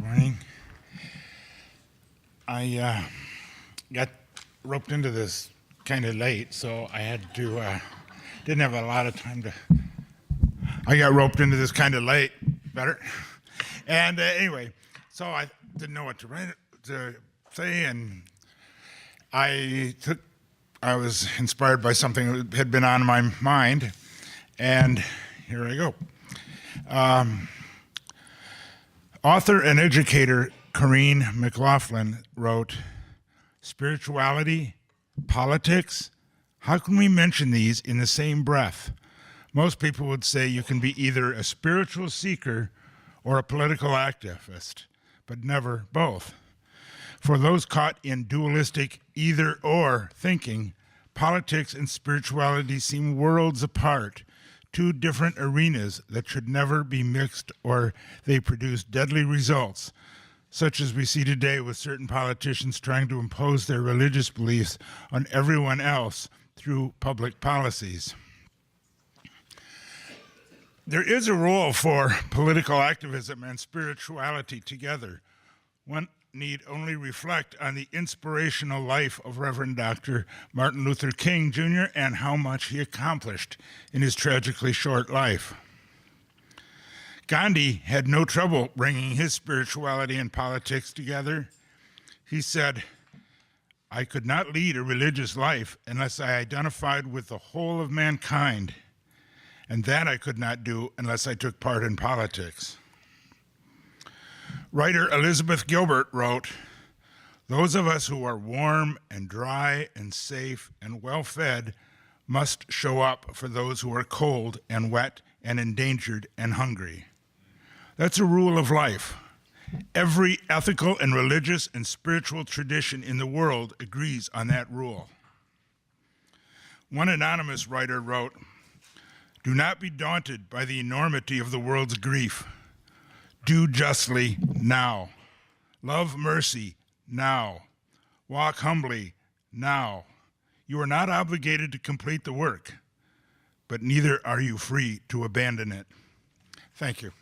morning. I got roped into this kind of late, so I had to, didn't have a lot of time to, I got roped into this kind of late, better. And anyway, so I didn't know what to say, and I was inspired by something that had been on my mind, and here I go. Author and educator Corinne McLaughlin wrote, "Spirituality, politics, how can we mention these in the same breath? Most people would say you can be either a spiritual seeker or a political activist, but never both. For those caught in dualistic either-or thinking, politics and spirituality seem worlds apart, two different arenas that should never be mixed, or they produce deadly results, such as we see today with certain politicians trying to impose their religious beliefs on everyone else through public policies." There is a role for political activism and spirituality together. One need only reflect on the inspirational life of Reverend Dr. Martin Luther King Jr. and how much he accomplished in his tragically short life. Gandhi had no trouble bringing his spirituality and politics together. He said, "I could not lead a religious life unless I identified with the whole of mankind, and that I could not do unless I took part in politics." Writer Elizabeth Gilbert wrote, "Those of us who are warm and dry and safe and well-fed must show up for those who are cold and wet and endangered and hungry." That's a rule of life. Every ethical and religious and spiritual tradition in the world agrees on that rule. One anonymous writer wrote, "Do not be daunted by the enormity of the world's grief. Do justly now. Love mercy now. Walk humbly now. You are not obligated to complete the work, but neither are you free to abandon it." Thank you.